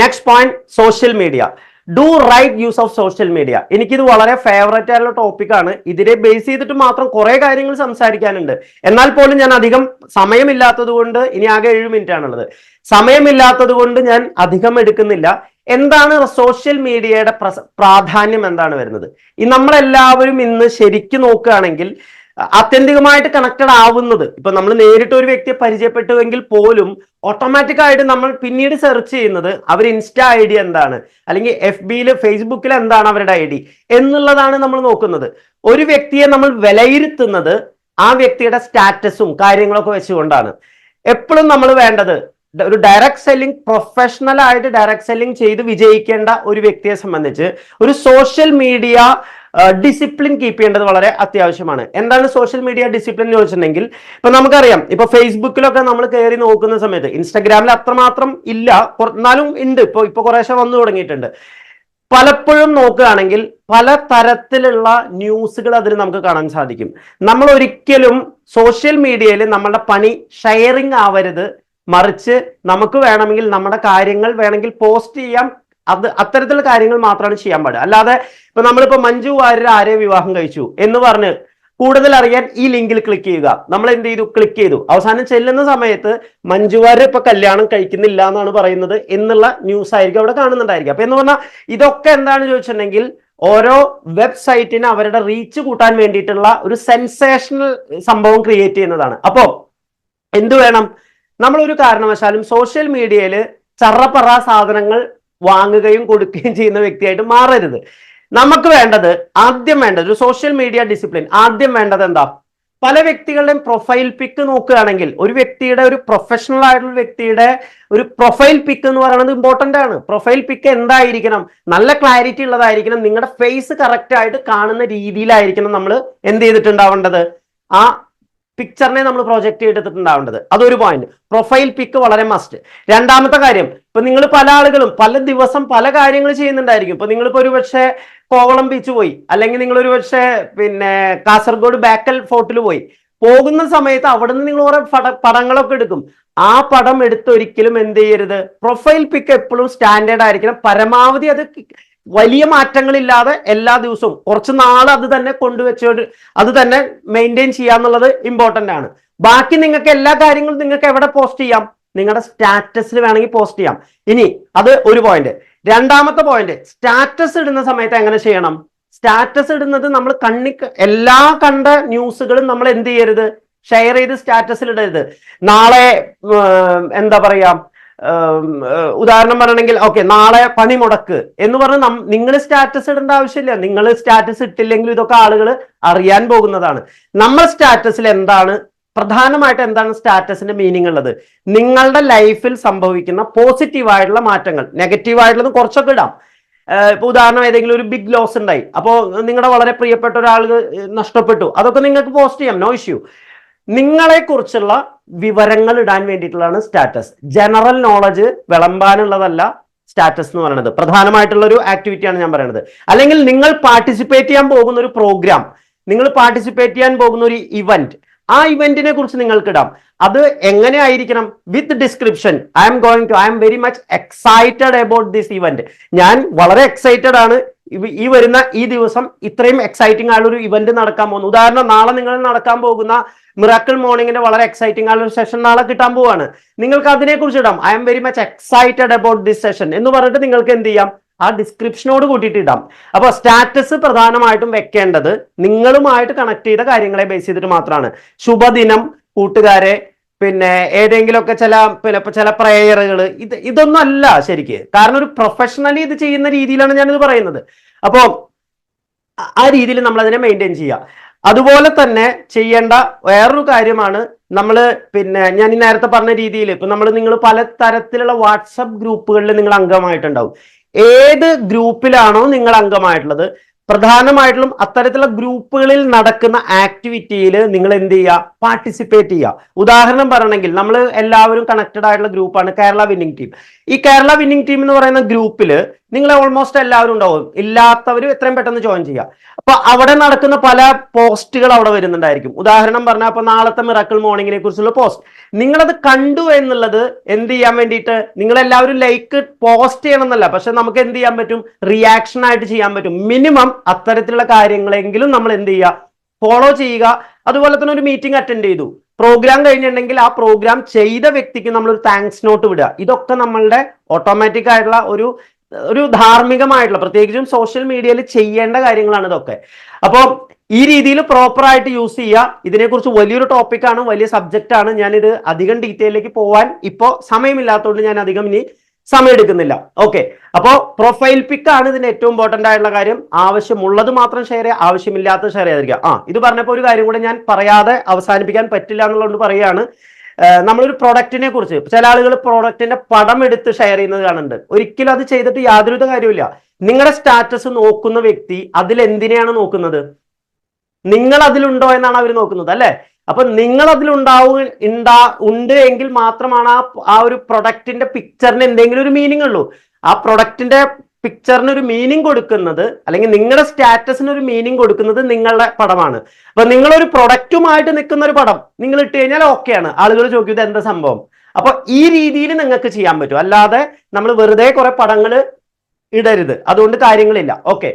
Next point, social media. Do right use of social media. എനിക്കിത് വളരെ favourite ആയിട്ടുള്ള ടോപ്പിക്കാണ്. ഇതിനെ ബേസ് ചെയ്തിട്ട് മാത്രം കുറെ കാര്യങ്ങൾ സംസാരിക്കാനുണ്ട്. എന്നാൽ പോലും ഞാൻ അധികം സമയമില്ലാത്തത് കൊണ്ട്, ഇനി ആകെ 7 മിനിറ്റ് ആണുള്ളത്, സമയമില്ലാത്തത് കൊണ്ട് ഞാൻ അധികം എടുക്കുന്നില്ല. എന്താണ് സോഷ്യൽ മീഡിയയുടെ പ്രാധാന്യം എന്താണ് വരുന്നത്? ഈ നമ്മളെല്ലാവരും ഇന്ന് ശരിക്കും നോക്കുകയാണെങ്കിൽ ആത്യന്തികമായിട്ട് കണക്റ്റഡ് ആവുന്നത്, ഇപ്പൊ നമ്മൾ നേരിട്ട് ഒരു വ്യക്തിയെ പരിചയപ്പെട്ടുവെങ്കിൽ പോലും ഓട്ടോമാറ്റിക് ആയിട്ട് നമ്മൾ പിന്നീട് സെർച്ച് ചെയ്യുന്നത് അവർ ഇൻസ്റ്റാ ഐ ഡി എന്താണ്, അല്ലെങ്കിൽ FB-യിൽ ഫേസ്ബുക്കിൽ എന്താണ് അവരുടെ ID എന്നുള്ളതാണ് നമ്മൾ നോക്കുന്നത്. ഒരു വ്യക്തിയെ നമ്മൾ വിലയിരുത്തുന്നത് ആ വ്യക്തിയുടെ സ്റ്റാറ്റസും കാര്യങ്ങളൊക്കെ വെച്ചുകൊണ്ടാണ്. എപ്പോഴും നമ്മൾ വേണ്ടത് ഒരു ഡയറക്ട് സെല്ലിംഗ്, പ്രൊഫഷണൽ ആയിട്ട് ഡയറക്ട് സെല്ലിംഗ് ചെയ്ത് വിജയിക്കേണ്ട ഒരു വ്യക്തിയെ സംബന്ധിച്ച് ഒരു സോഷ്യൽ മീഡിയ ഡിസിപ്ലിൻ കീപ്പ് ചെയ്യേണ്ടത് വളരെ അത്യാവശ്യമാണ്. എന്താണ് സോഷ്യൽ മീഡിയ ഡിസിപ്ലിൻ എന്ന് ചോദിച്ചിട്ടുണ്ടെങ്കിൽ, ഇപ്പൊ നമുക്കറിയാം, ഇപ്പൊ ഫേസ്ബുക്കിലൊക്കെ നമ്മൾ കയറി നോക്കുന്ന സമയത്ത്, ഇൻസ്റ്റാഗ്രാമിൽ അത്രമാത്രം ഇല്ല, എന്നാലും ഉണ്ട്, ഇപ്പൊ കുറേശ്ശെ വന്നു തുടങ്ങിയിട്ടുണ്ട്. പലപ്പോഴും നോക്കുകയാണെങ്കിൽ പല തരത്തിലുള്ള ന്യൂസുകൾ അതിൽ നമുക്ക് കാണാൻ സാധിക്കും. നമ്മൾ ഒരിക്കലും സോഷ്യൽ മീഡിയയിൽ നമ്മളുടെ പണി ഷെയറിങ് ആവരുത്, മറിച്ച് നമുക്ക് വേണമെങ്കിൽ നമ്മുടെ കാര്യങ്ങൾ വേണമെങ്കിൽ പോസ്റ്റ് ചെയ്യാം. അത്തരത്തിലുള്ള കാര്യങ്ങൾ മാത്രമാണ് ചെയ്യാൻ പാടുക. അല്ലാതെ ഇപ്പൊ നമ്മളിപ്പോ മഞ്ജു വാര്യർ ആരെ വിവാഹം കഴിച്ചു എന്ന് പറഞ്ഞ് കൂടുതൽ അറിയാൻ ഈ ലിങ്കിൽ ക്ലിക്ക് ചെയ്യുക. നമ്മൾ എന്ത് ചെയ്തു? ക്ലിക്ക് ചെയ്തു. അവസാനം ചെല്ലുന്ന സമയത്ത് മഞ്ജു വാര്യർ ഇപ്പൊ കല്യാണം കഴിക്കുന്നില്ല എന്നാണ് പറയുന്നത് എന്നുള്ള ന്യൂസ് ആയിരിക്കും അവിടെ കാണുന്നുണ്ടായിരിക്കും. അപ്പൊ എന്ന് പറഞ്ഞാൽ ഇതൊക്കെ എന്താണ് ചോദിച്ചിട്ടുണ്ടെങ്കിൽ ഓരോ വെബ്സൈറ്റിന് അവരുടെ റീച്ച് കൂട്ടാൻ വേണ്ടിയിട്ടുള്ള ഒരു സെൻസേഷണൽ സംഭവം ക്രിയേറ്റ് ചെയ്യുന്നതാണ്. അപ്പോ എന്ത് വേണം? നമ്മൾ ഒരു കാരണവശാലും സോഷ്യൽ മീഡിയയിൽ ചറപ്പറ സാധനങ്ങൾ വാങ്ങുകയും കൊടുക്കുകയും ചെയ്യുന്ന വ്യക്തിയായിട്ട് മാറരുത്. നമുക്ക് വേണ്ടത്, ആദ്യം വേണ്ടത് ഒരു സോഷ്യൽ മീഡിയ ഡിസിപ്ലിൻ. ആദ്യം വേണ്ടത് എന്താ? പല വ്യക്തികളുടെയും പ്രൊഫൈൽ പിക്ക് നോക്കുകയാണെങ്കിൽ ഒരു വ്യക്തിയുടെ, ഒരു പ്രൊഫഷണൽ ആയിട്ടുള്ള വ്യക്തിയുടെ ഒരു പ്രൊഫൈൽ പിക്ക് എന്ന് പറയുന്നത് ഇമ്പോർട്ടന്റ് ആണ്. പ്രൊഫൈൽ പിക്ക് എന്തായിരിക്കണം? നല്ല ക്ലാരിറ്റി ഉള്ളതായിരിക്കണം. നിങ്ങളുടെ ഫേസ് കറക്റ്റ് ആയിട്ട് കാണുന്ന രീതിയിലായിരിക്കണം നമ്മൾ എന്ത് ചെയ്തിട്ടുണ്ടാവേണ്ടത്, ആ പിക്ചറിനെ നമ്മൾ പ്രൊജക്ട് ചെയ്തിട്ടുണ്ടാവേണ്ടത്. അതൊരു പോയിന്റ്. പ്രൊഫൈൽ പിക്ക് വളരെ മസ്റ്റ്. രണ്ടാമത്തെ കാര്യം, ഇപ്പൊ നിങ്ങൾ പല ആളുകളും പല ദിവസം പല കാര്യങ്ങൾ ചെയ്യുന്നുണ്ടായിരിക്കും. ഇപ്പൊ നിങ്ങളിപ്പോ ഒരു പക്ഷേ കോവളം ബീച്ച് പോയി, അല്ലെങ്കിൽ നിങ്ങൾ ഒരു പക്ഷേ കാസർഗോഡ് ബേക്കൽ ഫോർട്ടിൽ പോയി. പോകുന്ന സമയത്ത് അവിടുന്ന് നിങ്ങൾ കുറെ പടങ്ങളൊക്കെ എടുക്കും. ആ പടം എടുത്തൊരിക്കലും എന്ത് ചെയ്യരുത്? പ്രൊഫൈൽ പിക്ക് എപ്പോഴും സ്റ്റാൻഡേർഡ് ആയിരിക്കണം. പരമാവധി അത് വലിയ മാറ്റങ്ങളില്ലാതെ എല്ലാ ദിവസവും കുറച്ച് നാൾ അത് തന്നെ കൊണ്ടുവച്ചോണ്ട് അത് തന്നെ മെയിൻറ്റെയിൻ ചെയ്യാന്നുള്ളത് ഇമ്പോർട്ടന്റ് ആണ്. ബാക്കി നിങ്ങൾക്ക് എല്ലാ കാര്യങ്ങളും നിങ്ങൾക്ക് എവിടെ പോസ്റ്റ് ചെയ്യാം? നിങ്ങളുടെ സ്റ്റാറ്റസിൽ വേണമെങ്കിൽ പോസ്റ്റ് ചെയ്യാം. ഇനി അത് ഒരു പോയിന്റ്. രണ്ടാമത്തെ പോയിന്റ്, സ്റ്റാറ്റസ് ഇടുന്ന സമയത്ത് എങ്ങനെ ചെയ്യണം? സ്റ്റാറ്റസ് ഇടുന്നത് നമ്മൾ എല്ലാ കണ്ട ന്യൂസുകളും നമ്മൾ എന്ത് ചെയ്യരുത്? ഷെയർ ചെയ്ത് സ്റ്റാറ്റസിൽ ഇടരുത്. നാളെ എന്താ പറയാ, ഉദാഹരണം പറയണമെങ്കിൽ ഓക്കെ, നാളെ പണി മുടക്ക് എന്ന് പറഞ്ഞ് നിങ്ങൾ സ്റ്റാറ്റസ് ഇടേണ്ട ആവശ്യമില്ല. നിങ്ങൾ സ്റ്റാറ്റസ് ഇട്ടില്ലെങ്കിൽ ഇതൊക്കെ ആളുകൾ അറിയാൻ പോകുന്നതാണ്. നമ്മൾ സ്റ്റാറ്റസിൽ എന്താണ് പ്രധാനമായിട്ട്, എന്താണ് സ്റ്റാറ്റസിന്റെ മീനിങ് ഉള്ളത്? നിങ്ങളുടെ ലൈഫിൽ സംഭവിക്കുന്ന പോസിറ്റീവായിട്ടുള്ള മാറ്റങ്ങൾ. നെഗറ്റീവായിട്ടുള്ളത് കുറച്ചൊക്കെ ഇടാം. ഇപ്പൊ ഉദാഹരണം, ഏതെങ്കിലും ഒരു ബിഗ് ലോസ് ഉണ്ടായി, അപ്പോൾ നിങ്ങളുടെ വളരെ പ്രിയപ്പെട്ട ഒരാൾ നഷ്ടപ്പെട്ടു, അതൊക്കെ നിങ്ങൾക്ക് പോസ്റ്റ് ചെയ്യാം, നോ ഇഷ്യൂ. നിങ്ങളെ കുറിച്ചുള്ള വിവരങ്ങൾ ഇടാൻ വേണ്ടിയിട്ടുള്ളതാണ് സ്റ്റാറ്റസ്. ജനറൽ നോളജ് വിളമ്പാനുള്ളതല്ല സ്റ്റാറ്റസ് എന്ന് പറയുന്നത്. പ്രധാനമായിട്ടുള്ള ഒരു ആക്ടിവിറ്റിയാണ് ഞാൻ പറയുന്നത്. അല്ലെങ്കിൽ നിങ്ങൾ പാർട്ടിസിപ്പേറ്റ് ചെയ്യാൻ പോകുന്ന ഒരു പ്രോഗ്രാം, നിങ്ങൾ പാർട്ടിസിപ്പേറ്റ് ചെയ്യാൻ പോകുന്ന ഒരു ഇവന്റ്, ആ ഇവന്റിനെ കുറിച്ച് നിങ്ങൾക്ക് ഇടാം. അത് എങ്ങനെ ആയിരിക്കണം? With description. I am very much excited about this event. ഞാൻ വളരെ എക്സൈറ്റഡ് ആണ്. ഈ വരുന്ന ഈ ദിവസം ഇത്രയും എക്സൈറ്റിംഗ് ആയുള്ള ഒരു ഇവന്റ് നടക്കാൻ പോകുന്നു. ഉദാഹരണം, നാളെ നിങ്ങൾ നടക്കാൻ പോകുന്ന മിറാക്കിൾ മോർണിംഗിന്റെ വളരെ എക്സൈറ്റിംഗ് ആയുള്ള ഒരു സെഷൻ നാളെ കിട്ടാൻ പോവാണ്. നിങ്ങൾക്ക് അതിനെ കുറിച്ച് ഇടാം. I am very much excited about this session എന്ന് പറഞ്ഞിട്ട് നിങ്ങൾക്ക് എന്ത് ചെയ്യാം? ആ ഡിസ്ക്രിപ്ഷനോട് കൂട്ടിയിട്ട് ഇടാം. അപ്പൊ സ്റ്റാറ്റസ് പ്രധാനമായിട്ടും വെക്കേണ്ടത് നിങ്ങളുമായിട്ട് കണക്ട് ചെയ്ത കാര്യങ്ങളെ ബേസ് ചെയ്തിട്ട് മാത്രമാണ്. ശുഭദിനം കൂട്ടുകാരെ, പിന്നെ ഏതെങ്കിലുമൊക്കെ ചില പ്രേയറുകൾ, ഇതൊന്നും അല്ല ശരിക്ക്. കാരണം ഒരു പ്രൊഫഷണലി ഇത് ചെയ്യുന്ന രീതിയിലാണ് ഞാനിത് പറയുന്നത്. അപ്പോ ആ രീതിയിൽ നമ്മൾ അതിനെ മെയിൻറ്റെയിൻ ചെയ്യുക. അതുപോലെ തന്നെ ചെയ്യേണ്ട വേറൊരു കാര്യമാണ്, നമ്മൾ ഞാൻ ഈ നേരത്തെ പറഞ്ഞ രീതിയിൽ ഇപ്പൊ നിങ്ങൾ പല തരത്തിലുള്ള വാട്സപ്പ് ഗ്രൂപ്പുകളിൽ നിങ്ങൾ അംഗമായിട്ടുണ്ടാവും. ഏത് ഗ്രൂപ്പിലാണോ നിങ്ങൾ അംഗമായിട്ടുള്ളത് പ്രധാനമായിട്ടും അത്തരത്തിലുള്ള ഗ്രൂപ്പുകളിൽ നടക്കുന്ന ആക്ടിവിറ്റിയിൽ നിങ്ങൾ എന്ത് ചെയ്യുക, പാർട്ടിസിപ്പേറ്റ് ചെയ്യുക. ഉദാഹരണം പറയണമെങ്കിൽ നമ്മൾ എല്ലാവരും കണക്റ്റഡ് ആയിട്ടുള്ള ഗ്രൂപ്പാണ് കേരള വിന്നിംഗ് ടീം. ഈ കേരള വിന്നിംഗ് ടീം എന്ന് പറയുന്ന ഗ്രൂപ്പിൽ നിങ്ങൾ ഓൾമോസ്റ്റ് എല്ലാവരും ഉണ്ടാവും, ഇല്ലാത്തവരും എത്രയും പെട്ടെന്ന് ജോയിൻ ചെയ്യുക. അപ്പൊ അവിടെ നടക്കുന്ന പല പോസ്റ്റുകൾ അവിടെ വരുന്നുണ്ടായിരിക്കും. ഉദാഹരണം പറഞ്ഞാൽ അപ്പൊ നാളത്തെ മിറാക്കിൾ മോർണിംഗിനെ കുറിച്ചുള്ള പോസ്റ്റ് നിങ്ങളത് കണ്ടു എന്നുള്ളത് എന്ത് ചെയ്യാൻ വേണ്ടിയിട്ട്, നിങ്ങൾ എല്ലാവരും ലൈക്ക് പോസ്റ്റ് ചെയ്യണം എന്നല്ല, പക്ഷെ നമുക്ക് എന്ത് ചെയ്യാൻ പറ്റും, റിയാക്ഷൻ ആയിട്ട് ചെയ്യാൻ പറ്റും. മിനിമം അത്തരത്തിലുള്ള കാര്യങ്ങളെങ്കിലും നമ്മൾ എന്ത് ചെയ്യുക, ഫോളോ ചെയ്യുക. അതുപോലെ തന്നെ ഒരു മീറ്റിംഗ് അറ്റൻഡ് ചെയ്തു, പ്രോഗ്രാം കഴിഞ്ഞിട്ടുണ്ടെങ്കിൽ ആ പ്രോഗ്രാം ചെയ്ത വ്യക്തിക്ക് നമ്മൾ ഒരു താങ്ക്സ് നോട്ട് വിടുക. ഇതൊക്കെ നമ്മളുടെ ഓട്ടോമാറ്റിക് ആയിട്ടുള്ള ഒരു ധാർമ്മികമായിട്ടുള്ള, പ്രത്യേകിച്ചും സോഷ്യൽ മീഡിയയിൽ ചെയ്യേണ്ട കാര്യങ്ങളാണ് ഇതൊക്കെ. അപ്പോൾ ഈ രീതിയിൽ പ്രോപ്പർ ആയിട്ട് യൂസ് ചെയ്യുക. ഇതിനെക്കുറിച്ച് വലിയൊരു ടോപ്പിക്കാണ്, വലിയ സബ്ജക്റ്റ് ആണ്. ഞാനിത് അധികം ഡീറ്റെയിലേക്ക് പോവാൻ ഇപ്പോൾ സമയമില്ലാത്തതുകൊണ്ട് ഞാൻ അധികം ഇനി സമയം എടുക്കുന്നില്ല. ഓക്കെ, അപ്പോൾ പ്രൊഫൈൽ പിക്ക് ആണ് ഇതിന്റെ ഏറ്റവും ഇമ്പോർട്ടന്റ് ആയിട്ടുള്ള കാര്യം. ആവശ്യമുള്ളത് മാത്രം ഷെയർ ചെയ്യുക, ആവശ്യമില്ലാത്ത ഷെയർ ചെയ്യാതിരിക്കുക. ഇത് പറഞ്ഞപ്പോൾ ഒരു കാര്യം കൂടെ ഞാൻ പറയാതെ അവസാനിപ്പിക്കാൻ പറ്റില്ല എന്നുള്ളതുകൊണ്ട് പറയുകയാണ്. നമ്മളൊരു പ്രൊഡക്റ്റിനെ കുറിച്ച് ചില ആളുകൾ പ്രൊഡക്റ്റിന്റെ പടം എടുത്ത് ഷെയർ ചെയ്യുന്നത് കാണുന്നുണ്ട്. ഒരിക്കലും അത് ചെയ്തിട്ട് യാതൊരു കാര്യമില്ല. നിങ്ങളുടെ സ്റ്റാറ്റസ് നോക്കുന്ന വ്യക്തി അതിൽ എന്തിനെയാണ് നോക്കുന്നത്, നിങ്ങൾ അതിലുണ്ടോ എന്നാണ് അവർ നോക്കുന്നത്, അല്ലെ? അപ്പൊ നിങ്ങൾ ഉണ്ട് എങ്കിൽ മാത്രമാണ് ആ ഒരു പ്രൊഡക്റ്റിന്റെ പിക്ചറിന് എന്തെങ്കിലും ഒരു മീനിങ് ഉള്ളൂ. ആ പ്രൊഡക്റ്റിന്റെ പിക്ചറിന് ഒരു മീനിങ് കൊടുക്കുന്നത്, അല്ലെങ്കിൽ നിങ്ങളുടെ സ്റ്റാറ്റസിന് ഒരു മീനിങ് കൊടുക്കുന്നത് നിങ്ങളുടെ പടമാണ്. അപ്പൊ നിങ്ങളൊരു പ്രൊഡക്റ്റുമായിട്ട് നിൽക്കുന്ന ഒരു പടം നിങ്ങൾ ഇട്ട് കഴിഞ്ഞാൽ ഓക്കെയാണ്, ആളുകൾ ചോദിക്കും ഇത് എന്താ സംഭവം. അപ്പൊ ഈ രീതിയിൽ നിങ്ങൾക്ക് ചെയ്യാൻ പറ്റും, അല്ലാതെ നമ്മൾ വെറുതെ കുറെ പടങ്ങൾ ഇടരുത്, അതുകൊണ്ട് കാര്യങ്ങളില്ല. ഓക്കെ.